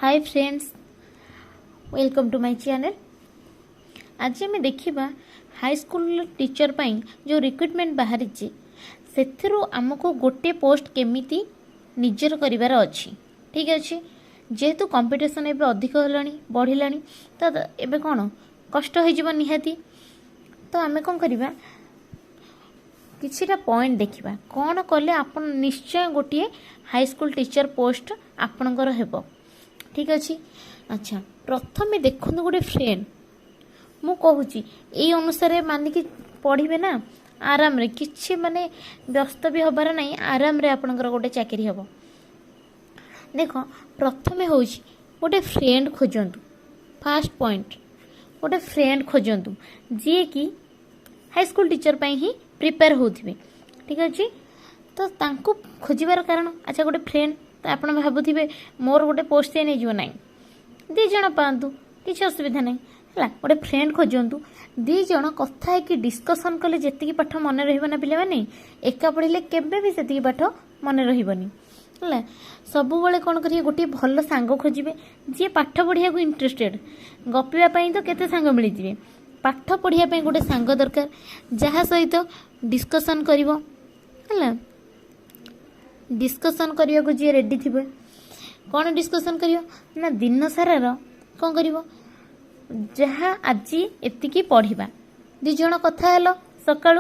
Hi friends, welcome to my channel. आज आम देखा हाई स्कूल टीचर पाई जो रिक्रुटमेंट बाहरी से आमको गोटे पोस्ट केमिति निजर करिवार अच्छी। ठीक अच्छे, जेहेतु कंपटीशन एवं अधिक है बढ़ला तो एबे कौन कष्ट हो निहाती। तो आम कौन करवा किछिटा पॉइंट देखा कौन कले आप निश्चय गोटे हाई स्कूल टीचर पोस्ट आपणकर हेब। ठीक अच्छे। अच्छा, प्रथमे देखो गोटे फ्रेंड मु कहूँ यही अनुसार मानिक पढ़े ना आराम रे किछि माने व्यस्त भी हबार नहीं, आराम रे आपणकर गोटे चाकरी हम। देख प्रथमे हूँ गोटे फ्रेंड खोजतु। फास्ट पॉइंट गोटे फ्रेंड खोजतु जी कि हाई स्कूल टीचर पाई ही प्रिपेयर होथिबे। ठीक अच्छे। तो तांको खोजिबार कारण अच्छा गोटे फ्रेंड तो आप भावुवे मोर गोटे पोस्ट से नहीं जीव ना दीज पातु किसी असुविधा नहीं है। गोटे फ्रेंड खोजतु दीज कथा है कि डिस्कसन कले जी पाठ मन रहा पिला नहीं एका पढ़ले केबे भी से पाठ मन रही है। सबुबले कौन करेंगे गोटे भल सांग खोजे जी पाठ पढ़िया इंटरेस्टेड। गपिवाई तो केते सांग मिलଯିवे, पाठ पढ़िया गोटे सांग दरकार जहाँ सहित डिस्कसन करिवो है। डिस्कसन करने को जी रेडी थे कौन डिस्कसन कर दिन सारार कौन कर जहाँ आज एतिकी पढ़ा दिज कथा सका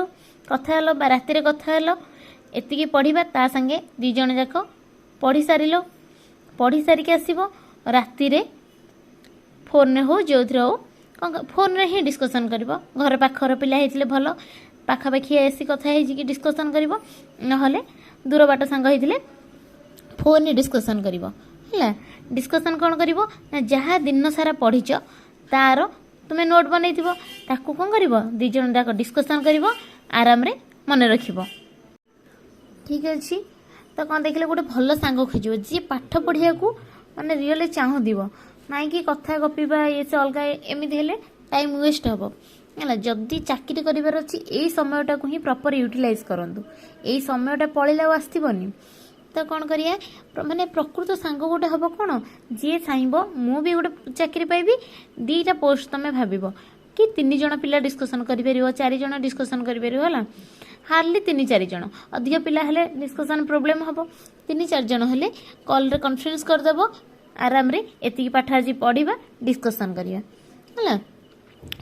कथा राति कथा एतिकी पढ़ा ता संगे दिज जाक पढ़ी पढ़ी सारिक आसब राति फोन हो जो हो फोन रे ही डिस्कसन कर घर पाखर पिला होते भल पाखापाखि आसी कथा डिस्कसन कर ना दूर बाट सांग होते फोन डिस्कसन कर डिस्कसन कौन कर जहाँ दिन सारा पढ़ीच तार तुम्हें नोट बनई ताकू कौन कर दिज जाक डिस्कसन कर आराम रे मन रख। ठीक अच्छे। तो कौन देखिले गोटे भल सांग खोज जी पाठ पढ़िया माने रियली चाहूब ना कि कथा गपा ये से अलग एमती हेले टाइम वेस्ट हम है। जदि चाकरी करार अच्छी यही समयटा को ही प्रॉपर यूटिलाइज करूँ। यही समयटा पलैला आसबनी तो कौन करिया माने प्रकृत सांग गोटे हम कौन जी चाहब मु भी गोटे चाकरी पाइबी दीटा पोस्ट तुम्हें भाव कि 3 जन पिला डिस्कसन कर 4 जन डिस्कसन कर हार्डली 3-4 जन अधिक पिला हेले डिस्कसन प्रोब्लेम हम 3-4 जन हेले कॉल रे कॉन्फ्रेंस करदेव आराम रे एतिकी पाठ आज पढ़ा डिस्कसन करिया है।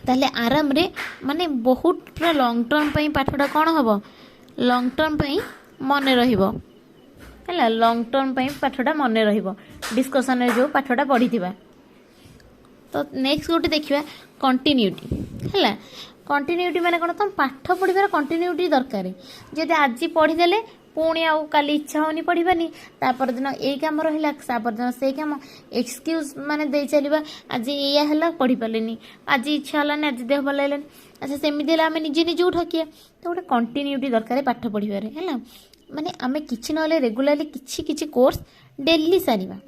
ताले आराम रे माने बहुत पूरा लॉन्ग टर्म पई पाठटा कौन हम लॉन्ग टर्म पई मन रहिबो है। लॉन्ग टर्म पई पाठटा मन रहिबो डिस्कसन रे जो पाठटा पढ़ीथिबा। तो नेक्स्ट गोटे देखिबा कंटिन्यूटी है। कंटिन्यूटी माने कौन तुम पाठ पढ़िबार कंटिन्यूटी दरकार। जदि आज पढ़ीदेले पुणी आउ काली इच्छा होनी पढ़ानी तापर दिन यही कम रहा तापर दिन से कम एक्सक्यूज माने दे चलवा आज या है पढ़ी पारे आज इच्छा है आज देह भल है। अच्छा सेमती आम निजे निज ठकिया तो गोटे कंटिन्यूटी दरकार पाठ पढ़ार है। माने आम कि ना रेगुलाली किसी कोर्स डेली सारिबा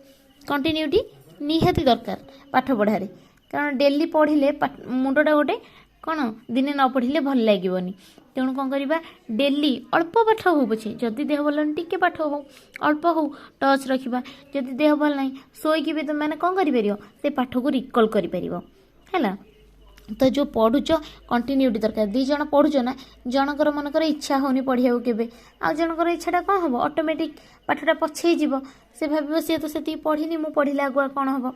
कंटिन्यूटी निहाती दरकार पाठ पढ़ारे कारण डेली पढ़ले मुंडटा गोटे कौन दिने न पढ़ले भल लगे तेणु कौन करवा डेली अल्प पाठ हो पछे जदि देह भल टी पाठ हो अल्प हो टच रखा जदि देह भल ना शोक भी तुम मैंने कौन कर से पाठ को रिकल कर। तो जो पढ़ुच कंटिन्यूटी दरकार। 2 जन पढ़ुच ना जनकर मनकर इच्छा होनी पढ़िया के आ जनकर इच्छाटा कौन हम ऑटोमेटिक पाठटा पछे से भाव सी तो से पढ़ी मु पढ़ला आगुआ कौन हम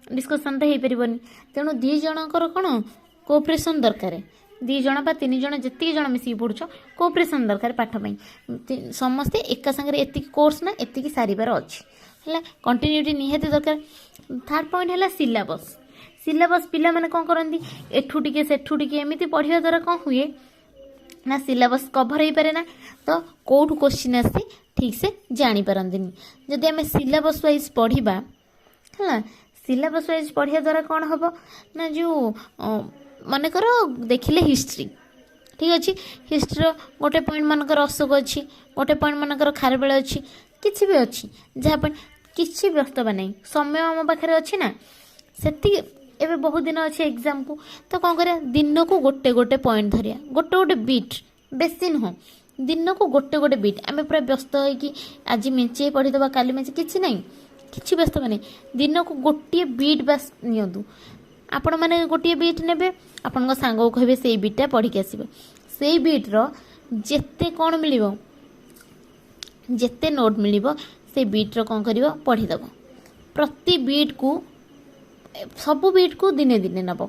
डिस्कसन तो हो पारनी। तेणु 2 जनकर कौन कोऑपरेशन दरकार 2 जन बा 3 जन जितकी जन मिसिक पढ़ुच कोऑपरेशन दरकार पाठ पाई समस्ते एका संगे एतिक कोर्स ना एतिक सारिबार अच्छी है। कंटिन्यूटी निहाती दरकार। थर्ड पॉइंट है सिलेबस। सिलेबस पिला माने कौन करती एठू टिके सेठू टिके एमती पढ़िया द्वारा कौन हुए ना सिलेबस कभर हो पारे ना तो कौटू क्वेश्चन आसे ठीक से जानी पारंतिनी। जदि आम सिलेबस वाइज पढ़ा है सिलेबस वाइज पढ़िया द्वारा कौन हम ना जो मनकर देखिले हिस्ट्री। ठीक अच्छे। हिस्ट्री गोटे पॉइंट मनकर अशोक अच्छी गोटे पॉइंट मनकर खारबेल अच्छी किसी भी अच्छी जहाँ किसी व्यस्त बा नहीं समय आम पाखे अच्छी ना से एवं बहुत दिन अच्छे एग्जाम को तो कौन करा दिन को गोटे गोटे पॉइंट धरिया गोटे गोटे बीट बेसी नुह दिन को गोटे गोटे बीट आम पूरा व्यस्त हो कि आज मेचे पढ़ीदबा काली मेचे किसी ना କିଛି ବ୍ୟସ୍ତ ମାନେ ଦିନକୁ ଗୋଟିଏ ବିଟ୍ ବାସ୍ ନିଅନ୍ତୁ। ଆପଣ ମାନେ ଗୋଟିଏ ବିଟ୍ ନେବେ, ଆପଣଙ୍କ ସାଙ୍ଗକୁ କହିବେ ସେଇ ବିଟ୍ଟା ପଢ଼ିକି ଆସିବେ। ସେଇ ବିଟ୍ର ଯେତେ କ'ଣ ମିଳିବ, ଯେତେ ନୋଟ୍ ମିଳିବ ସେଇ ବିଟ୍ର କ'ଣ କରିବ ପଢ଼ିଦେବ। ପ୍ରତି ବିଟ୍କୁ ସବୁ ବିଟ୍କୁ ଦିନେ ଦିନେ ନେବ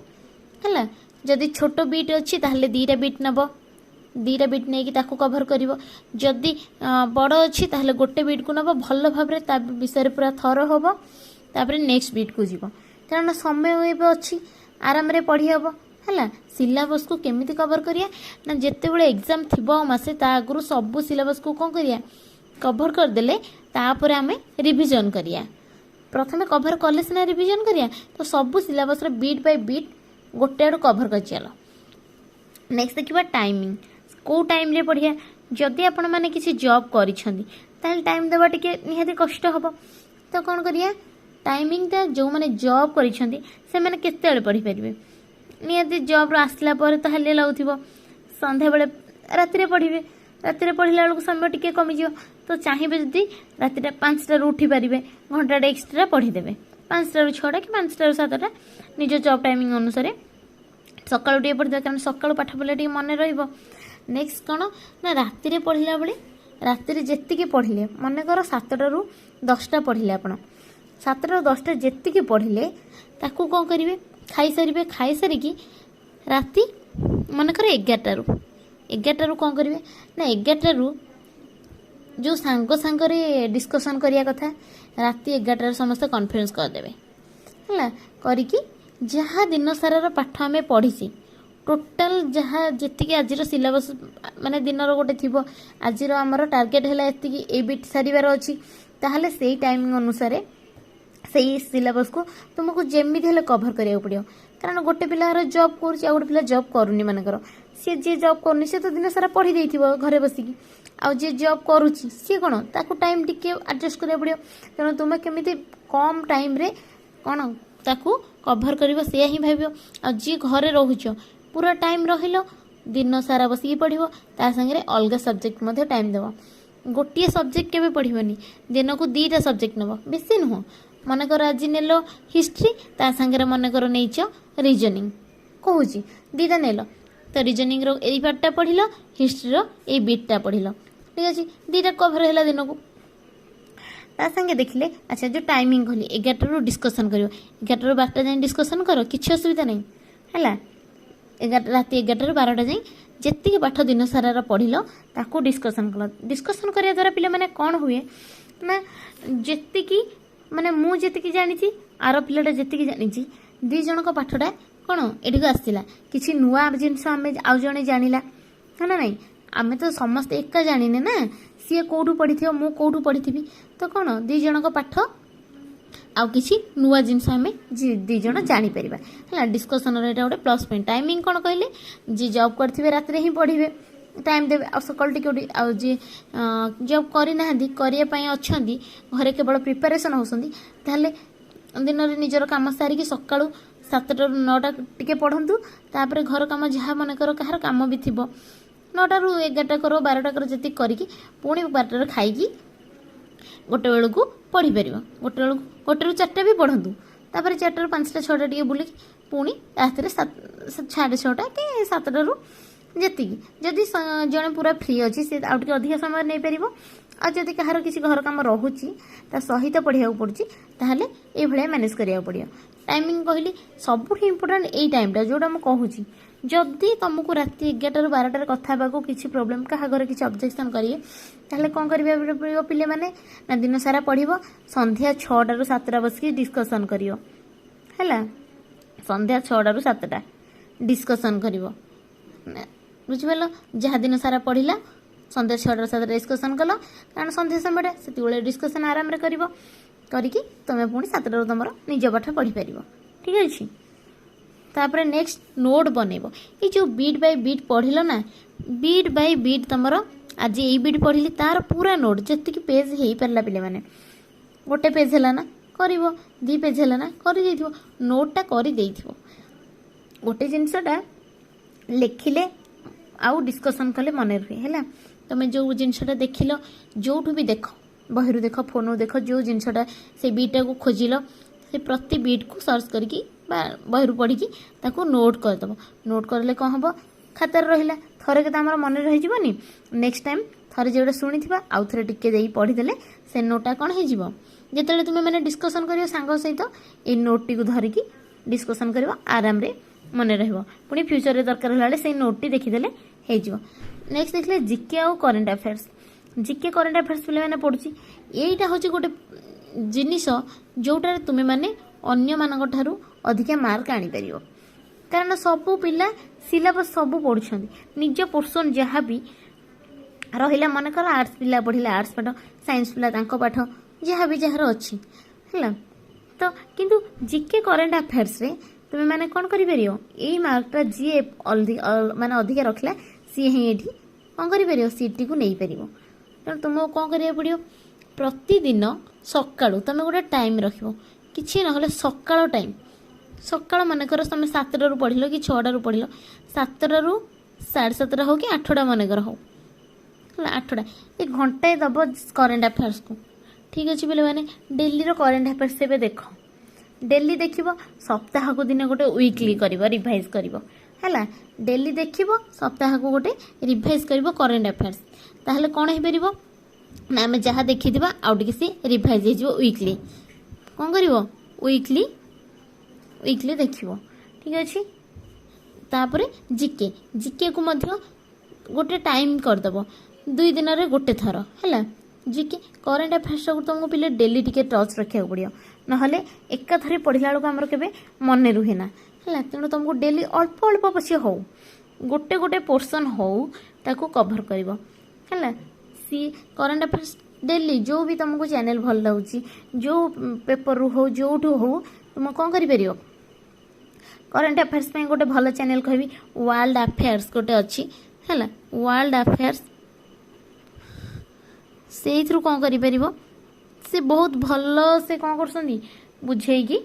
ହେଲା। ଯଦି ଛୋଟ ବିଟ୍ ଅଛି ତାହେଲେ 2ଟା ବିଟ୍ ନେବ, 2ଟା ବିଟ୍ ନେଇକି ତାକୁ କଭର କରିବ। ଯଦି ବଡ଼ ଅଛି ତାହେଲେ ଗୋଟେ ବିଟ୍କୁ ନେବ, ଭଲ ଭାବରେ ତା ବିଷୟରେ ପୁରା ଥର ହେବ, ତାପରେ ନେକ୍ସଟ ବିଟ୍କୁ ଯିବ। କାରଣ ସମୟ ଏବେ ଅଛି, ଆରାମରେ ପଢ଼ି ହେବ ହେଲା। ସିଲାବସ୍କୁ କେମିତି କଭର କରିବା ନା ଯେତେବେଳେ ଏକ୍ଜାମ୍ ଥିବ ମାସେ ତା ଆଗରୁ ସବୁ ସିଲାବସ୍କୁ କ'ଣ କରିବା କଭର କରିଦେଲେ ତାପରେ ଆମେ ରିଭିଜନ୍ କରିବା। ପ୍ରଥମେ କଭର କଲେ ସିନା ରିଭିଜନ୍ କରିବା। ତ ସବୁ ସିଲାବସ୍ର ବିଟ୍ ବାଇ ବିଟ୍ ଗୋଟେ ଆଡ଼ୁ କଭର କରି ଚାଲ। ନେକ୍ସଟ ଦେଖିବା ଟାଇମିଂ, କେଉଁ ଟାଇମ୍ରେ ପଢ଼ିବା। ଯଦି ଆପଣମାନେ କିଛି ଜବ୍ କରିଛନ୍ତି ତାହେଲେ ଟାଇମ୍ ଦେବା ଟିକେ ନିହାତି କଷ୍ଟ ହେବ। ତ କ'ଣ କରିବା, ଟାଇମିଂଟା ଯେଉଁମାନେ ଜବ୍ କରିଛନ୍ତି ସେମାନେ କେତେବେଳେ ପଢ଼ିପାରିବେ, ନିହାତି ଜବ୍ରୁ ଆସିଲା ପରେ ତ ହାଲିଆ ଲାଗୁଥିବ, ସନ୍ଧ୍ୟାବେଳେ ରାତିରେ ପଢ଼ିବେ। ରାତିରେ ପଢ଼ିଲା ବେଳକୁ ସମୟ ଟିକେ କମିଯିବ। ତ ଚାହିଁବେ ଯଦି ରାତିଟା 5ଟାରୁ ଉଠିପାରିବେ, ଘଣ୍ଟାଟେ ଏକ୍ସଟ୍ରା ପଢ଼ିଦେବେ, 5ଟାରୁ 6ଟା କି 5ଟାରୁ 7ଟା ନିଜ ଜବ୍ ଟାଇମିଂ ଅନୁସାରେ ସକାଳୁ ଟିକେ ପଢ଼ିଦେବେ, କାରଣ ସକାଳୁ ପାଠ ପଢ଼ିଲେ ଟିକେ ମନେ ରହିବ। ନେକ୍ସଟ କ'ଣ ନା ରାତିରେ ପଢ଼ିଲା ବେଳେ ରାତିରେ ଯେତିକି ପଢ଼ିଲେ, ମନେକର 7ଟାରୁ 10ଟା ପଢ଼ିଲେ, ଆପଣ 7ଟାରୁ 10ଟା ଯେତିକି ପଢ଼ିଲେ ତାକୁ କ'ଣ କରିବେ ଖାଇସାରିବେ। ଖାଇସାରିକି ରାତି ମନେକର 11ଟାରୁ କ'ଣ କରିବେ ନା 11ଟାରୁ ଯେଉଁ ସାଙ୍ଗରେ ଡିସ୍କସନ୍ କରିବା କଥା ରାତି 11ଟାରେ ସମସ୍ତେ କନଫରେନ୍ସ କରିଦେବେ ହେଲା। କରିକି ଯାହା ଦିନ ସାରାର ପାଠ ଆମେ ପଢ଼ିଛେ ଟୋଟାଲ ଯାହା ଯେତିକି ଆଜିର ସିଲାବସ୍ ମାନେ ଦିନର ଗୋଟେ ଥିବ, ଆଜିର ଆମର ଟାର୍ଗେଟ୍ ହେଲା ଏତିକି, ଏଇ ବିଟ୍ ସାରିବାର ଅଛି, ତାହେଲେ ସେଇ ଟାଇମିଂ ଅନୁସାରେ ସେଇ ସିଲାବସ୍କୁ ତୁମକୁ ଯେମିତି ହେଲେ କଭର କରିବାକୁ ପଡ଼ିବ। କାରଣ ଗୋଟେ ପିଲାର ଜବ୍ କରୁଛି ଆଉ ଗୋଟେ ପିଲା ଜବ୍ କରୁନି, ମନେକର ସିଏ ଯିଏ ଜବ୍ କରୁନି ସେ ତ ଦିନ ସାରା ପଢ଼ି ଦେଇଥିବ ଘରେ ବସିକି, ଆଉ ଯିଏ ଜବ୍ କରୁଛି ସିଏ କ'ଣ ତାକୁ ଟାଇମ୍ ଟିକେ ଆଡ଼ଜଷ୍ଟ କରିବାକୁ ପଡ଼ିବ। ତେଣୁ ତୁମେ କେମିତି କମ୍ ଟାଇମ୍ରେ କ'ଣ ତାକୁ କଭର କରିବ ସେଇଆ ହିଁ ଭାବିବ। ଆଉ ଯିଏ ଘରେ ରହୁଛ ପୁରା ଟାଇମ୍ ରହିଲ, ଦିନ ସାରା ବସିକି ପଢ଼ିବ, ତା ସାଙ୍ଗରେ ଅଲଗା ସବଜେକ୍ଟ ମଧ୍ୟ ଟାଇମ୍ ଦେବ। ଗୋଟିଏ ସବଜେକ୍ଟ କେବେ ପଢ଼ିବନି, ଦିନକୁ 2ଟା ସବଜେକ୍ଟ ନେବ, ବେଶୀ ନୁହଁ। ମନେକର ଆଜି ନେଲ ହିଷ୍ଟ୍ରି, ତା ସାଙ୍ଗରେ ମନେକର ନେଇଛ ରିଜନିଂ, କହୁଛି 2ଟା ନେଲ, ତ ରିଜନିଂର ଏଇ ପାର୍ଟଟା ପଢ଼ିଲ, ହିଷ୍ଟ୍ରିର ଏଇ ବିଟ୍ଟା ପଢ଼ିଲ, ଠିକ୍ ଅଛି, 2ଟା କଭର ହେଲା ଦିନକୁ। ତା ସାଙ୍ଗେ ଦେଖିଲେ ଆଚ୍ଛା ଯେଉଁ ଟାଇମିଂ କହିଲି 11ଟାରୁ ଡିସ୍କସନ୍ କରିବ, 11ଟାରୁ 12ଟା ଯାଏଁ ଡିସ୍କସନ୍ କର, କିଛି ଅସୁବିଧା ନାହିଁ ହେଲା। ରାତି 11ଟାରୁ 12ଟା ଯାଏଁ ଯେତିକି ପାଠ ଦିନ ସାରାର ପଢ଼ିଲ ତାକୁ ଡିସ୍କସନ୍ କଲ। ଡିସ୍କସନ୍ କରିବା ଦ୍ୱାରା ପିଲାମାନେ କ'ଣ ହୁଏ ନା ଯେତିକି ମାନେ ମୁଁ ଯେତିକି ଜାଣିଛି ଆର ପିଲାଟା ଯେତିକି ଜାଣିଛି, 2 ଜଣଙ୍କ ପାଠଟା କ'ଣ ଏଠିକୁ ଆସିଥିଲା, କିଛି ନୂଆ ଜିନିଷ ଆମେ ଆଉ ଜଣେ ଜାଣିଲା ନା ନାହିଁ। ଆମେ ତ ସମସ୍ତେ ଏକା ଜାଣିନେ ନା, ସିଏ କେଉଁଠୁ ପଢ଼ିଥିବ ମୁଁ କେଉଁଠୁ ପଢ଼ିଥିବି, ତ କ'ଣ 2 ଜଣଙ୍କ ପାଠ ଆଉ କିଛି ନୂଆ ଜିନିଷ ଆମେ 2 ଜଣ ଜାଣିପାରିବା ହେଲା। ଡିସ୍କସନ୍ର ଏଇଟା ଗୋଟେ ପ୍ଲସ୍ ପଏଣ୍ଟ। ଟାଇମିଂ କ'ଣ କହିଲେ, ଯିଏ ଜବ୍ କରିଥିବେ ରାତିରେ ହିଁ ପଢ଼ିବେ, ଟାଇମ୍ ଦେବେ, ଆଉ ସକାଳୁ ଟିକେ ଆଉ ଯିଏ ଜବ୍ କରିନାହାନ୍ତି କରିବା ପାଇଁ ଅଛନ୍ତି ଘରେ କେବଳ ପ୍ରିପାରେସନ୍ ହେଉଛନ୍ତି, ତାହେଲେ ଦିନରେ ନିଜର କାମ ସାରିକି ସକାଳୁ 7ଟାରୁ 9ଟା ଟିକେ ପଢ଼ନ୍ତୁ। ତାପରେ ଘର କାମ ଯାହା ମନେକର କାହାର କାମ ବି ଥିବ 9ଟାରୁ 11ଟା କର, 12ଟା କର, ଯେତିକି କରିକି ପୁଣି 12ଟାରେ ଖାଇକି 1 ବେଳକୁ ପଢ଼ିପାରିବ। 1ରୁ 4ଟା ବି ପଢ଼ନ୍ତୁ, ତାପରେ 4ଟାରୁ 5ଟା 6ଟା ଟିକେ ବୁଲିକି ପୁଣି ରାତିରେ 6:30 କି 7ଟାରୁ ଯେତିକି, ଯଦି ଜଣେ ପୁରା ଫ୍ରି ଅଛି ସେ ଆଉ ଟିକେ ଅଧିକ ସମୟ ନେଇପାରିବ। ଆଉ ଯଦି କାହାର କିଛି ଘର କାମ ରହୁଛି ତା ସହିତ ପଢ଼ିବାକୁ ପଡ଼ୁଛି ତାହେଲେ ଏଇଭଳିଆ ମ୍ୟାନେଜ୍ କରିବାକୁ ପଡ଼ିବ। ଟାଇମିଂ କହିଲି ସବୁଠୁ ଇମ୍ପୋର୍ଟାଣ୍ଟ ଏଇ ଟାଇମ୍ଟା ଯେଉଁଟା ମୁଁ କହୁଛି। ଯଦି ତୁମକୁ ରାତି 11ଟାରୁ 12ଟାରେ କଥା ହେବାକୁ କିଛି ପ୍ରୋବ୍ଲେମ୍, କାହା ଘରେ କିଛି ଅବଜେକ୍ସନ୍ କରିବେ, ତାହେଲେ କ'ଣ କରିବାକୁ ପଡ଼ିବ ପିଲାମାନେ ନା ଦିନ ସାରା ପଢ଼ିବ, ସନ୍ଧ୍ୟା 6ଟାରୁ 7ଟା ବସିକି ଡିସ୍କସନ୍ କରିବ ହେଲା। ସନ୍ଧ୍ୟା 6ଟାରୁ 7ଟା ଡିସ୍କସନ୍ କରିବ, ବୁଝିପାରିଲ। ଯାହା ଦିନ ସାରା ପଢ଼ିଲା ସନ୍ଧ୍ୟା 6ଟାରୁ 7ଟା ଡିସ୍କସନ୍ କଲ, କାରଣ ସନ୍ଧ୍ୟା ସମୟଟା ସେତେବେଳେ ଡିସ୍କସନ୍ ଆରାମରେ କରିବ, କରିକି ତୁମେ ପୁଣି 7ଟାରୁ ତୁମର ନିଜ ପାଠ ପଢ଼ିପାରିବ, ଠିକ୍ ଅଛି। ତାପରେ ନେକ୍ସଟ ନୋଟ୍ ବନେଇବ। এই ଯେଉଁ ବିଟ୍ ବାଇ ବିଟ୍ ପଢ଼ିଲ ନା, ବିଟ୍ ବାଇ ବିଟ୍ ତୁମର ଆଜି ଏଇ ବିଟ୍ ପଢ଼ିଲି ତାର ପୁରା ନୋଟ୍ ଯେତିକି ପେଜ୍ ହେଇପାରିଲା, ପିଲାମାନେ 1 ପେଜ୍ ହେଲା ନା କରିବ, 2 ପେଜ୍ ହେଲା ନା କରିଦେଇଥିବ, ନୋଟ୍ଟା କରିଦେଇଥିବ। ଗୋଟେ ଜିନିଷଟା ଲେଖିଲେ ଆଉ ଡିସ୍କସନ୍ କଲେ ମନେ ରୁହେ ହେଲା। ତୁମେ ଯେଉଁ ଜିନିଷଟା ଦେଖିଲ ଯେଉଁଠୁ ବି ଦେଖ बहिरू देख फोन देख जो जिनसटा से बीटा को खोजिल से प्रति बीट को सर्च करके बहिरू पढ़ी ताको नोट करदेव नोट करले कौन हम खातार रहा थरे के आम मन रही नेक्स्ट टाइम थरे जोटा शुणी आउ थे टे पढ़ीदे से नोटा कौन हो जिते तुम्हें मैंने डिस्कसन कर सांग सहित ये नोट टी धरिकी डिस्कसन कर आराम रे मन पुणी फ्यूचर दरकार है से नोट टी देखीदे हो नेक्स्ट देखले जीके आउ current affairs GK current affairs पे मैंने पढ़ुची यहीटा हूँ गोटे जिनिस जोटार तुम्हें मैंने अन्य मान ठारू अधिका मार्क आनीपर कारण सबू पिला सिलेबस सबू पढ़ुं निज पोर्सन जहाँ भी रहा मनकर आर्ट्स पिला पढ़िले आर्ट्स पाठ साइंस पिला पाठ जहाँ भी जार अच्छी है तो किंतु जीके करेन्ट अफेयर्स रे तुम मैंने कौन कर मार्कटा जी माने अधिका रखला सी ही ये कौन कर सीट को नहीं पार तेणु तुमको कौन करा पड़ो प्रतिदिन सका तुम गोटे टाइम रख कि ना सका टाइम सका मनकर तुम 7 पढ़ल कि 6 पढ़ल 7 ରୁ 7:30 हो कि 8टा मनकर हो 8टा ये घंटाए दब करेन्ट अफेयर्स को ठीक अच्छे बोले मैंने डेली करेन्ट अफेयर्स से देख डेली देख सप्ताह को दिन गोटे वीकली कर रिवाइज कर डेली देख सप्ताह को गोटे रिवाइज कर करेन्ट अफेयर्स ताहले कौन हो पार ना आम जहाँ देखी आउटे सी रिवाइज हो वीकली कौन कर वीकली वीकली देख ठीक अच्छे तापर जीके जीके को मध्य गोटे टाइम करदेव 2 दिन रे गोटे थर है जीके करेन्ट अफेयर्स को तुमको पिले डेली टिके टच रखा पड़ो ना एका थरे पढ़ला बेलू आमर के मन रुहे ना है तेणु तुमको डेली अल्प अल्प पछे हो गोटे गोटे पोर्सन हो ताको कभर कर सी करेन्ट अफेयर्स डेली जो भी तुमको चैनल भल लगुच जो पेपर रू हो जो हो तुम कौन कर करेन्ट अफेयर्स पे गोटे भल चैनल कहबी वर्ल्ड अफेयर्स गोटे अच्छी है वर्ल्ड अफेयर्स से कौन कर से बहुत भल से कौन कर बुझेगी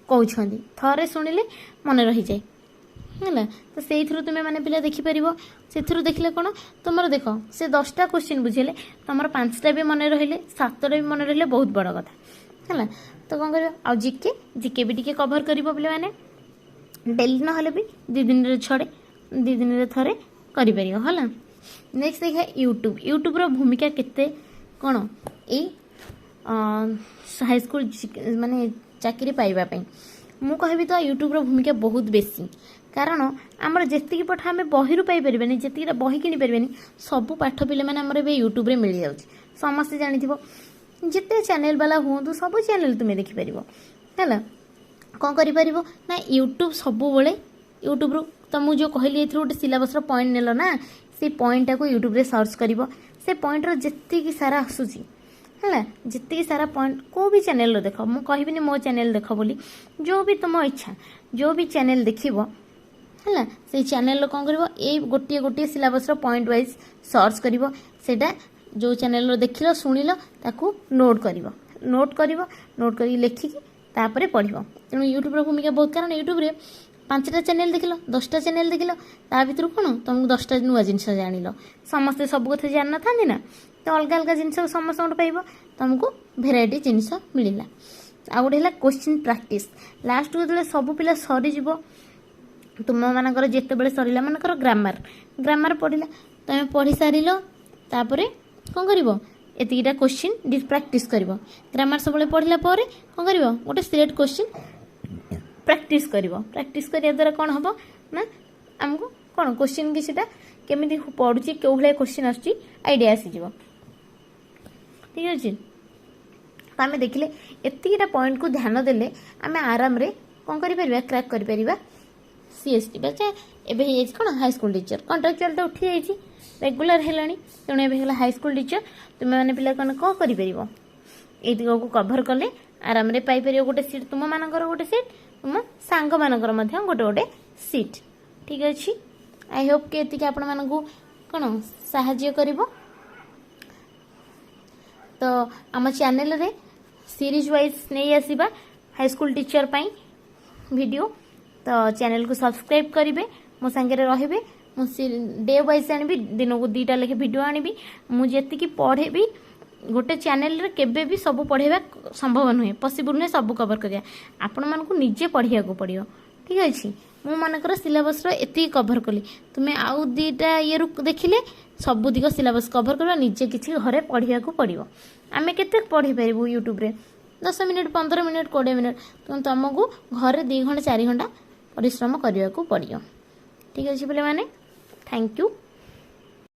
कहते थरे शुणिले मन रही जाए है तो से तुम्हें मैंने पिला देखिपर से देखले कौन तुम देख से 10टा क्वेश्चन बुझेले तुम 5टा भी मन रही 7टा भी मन रही बहुत बड़ कथा है तो कौन कर आ जीके जीके भी टी कभर कर बोले मैंने डेली ना भी 2 दिन छड़े 2 दिन थे कर नेक्स्ट देखा यूट्यूब रो भूमिका केते कौन ये हाईस्कूल माने चाकरी पाइबापी मु कहबी तो यूट्यूब रो भूमिका बहुत बेसी कारण आमर जेतिकी पाठ आम बहिरू पाइपर जी बही किनी पारे सबू पाठ पिले मैंने आमर यूट्यूब रे मिल जाऊँ समस्ते जानी जिते चैनल वाला हूँ सब चैनल तुम्हें देखिपर है कौन कर ना यूट्यूब सबुबले यूट्यूब रू तुमको जो कहली गोटे सिलेबस पॉइंट नेल ना से पॉइंटा को यूट्यूब रे सर्च कर से पॉइंट रो जितकी सारा आसूसी है जितकी सारा पॉइंट को भी चैनल देख मु कहबिनी मो चैनल देख बोली जो भी तुम इच्छा जो भी चैनल देखिबो है से चैनल कौन कर गोटे गोटे सिलेबस पॉइंट वाइज सर्च कर सेटा जो चैनल देखिल शुणिल ताकू नोट कर लिखिकी तापर पढ़ तेणु यूट्यूब भूमिका बहुत कारण यूट्यूब रे 5टा चैनल देखिल 10टा चैनल देखिल ता भीतर कौन तुमको 10टा नुआ जिन जान समस्ते सब कथा जान ना था तो अलग अलग जिन समस्त पाइब तुमको भेराइटी जिनस मिलला आ गोटे है क्वेश्चन प्रैक्टिस लास्ट को जो सब पिला सरीज तुम मानकर जिते सरला मानकर ग्रामर पढ़ला तुम पढ़ी सार तापर कौन कर एतिकीटा क्वेश्चन प्रैक्टिस कर ग्रामर सब पढ़ला कौन कर गोटे सिलेक्ट क्वेश्चन प्रैक्टिस करिया द्वारा कौन हम ना आमको कौन क्वेश्चन किसी केमी पढ़ुची क्यों भाई क्वेश्चन आसुची आइडिया आसीज ठीक अच्छे तो आम देखिले एतिकीटा पॉइंट को ध्यान देले आम आराम रे कौन कर क्रैक कर सीएसटी बच्चा एवं कौन हाईस्कूल टीचर कंट्राक्चुअल तो उठी जाइए रेगुलर है तेणु एवं हाईस्कूल टीचर तुम्हें मैंने पिला कौन कर को कभर कले आराम रे पाइपर गोटे सीट तुम मानकर गोटे सीट तुम सांग मानकर गोटे गोटे सीट ठीक अच्छे आई होप कि एति आपण मानकू कौन साहाय्य करिवो तो आम चैनल रे सीरीज वाइज नहीं आसीबा हाईस्कूल टीचर पाई वीडियो तो चैनल को सब्सक्राइब करेंगे मो सांगे रे मु डे वाइज आनी दिन को 2टा लेखे वीडियो आनी मुझे पढ़ेबी गोटे चैनल रे केबे भी सब पढ़ाइबा संभव नुहे, पॉसिबल नुहे सब कवर करिया। आपण मानकु निजे पढ़िया को पड़ियो। ठीक अछि, मु मानकर सिलेबस रो एति कवर कली, तुमे आउ दीटा ये रु देखिले सब दिग सिलेबस कवर करबा, निजे किछि घरे पढ़िया को पड़ियो। आमे केते पढ़ी परिबु यूट्यूब रे 10 मिनिट 15 मिनिट 20 मिनिट, तुमको घरे 2 घंटा 4 घंटा परिश्रम करने को पड़ियो। ठीक अच्छे पे मैंने, थैंक यू।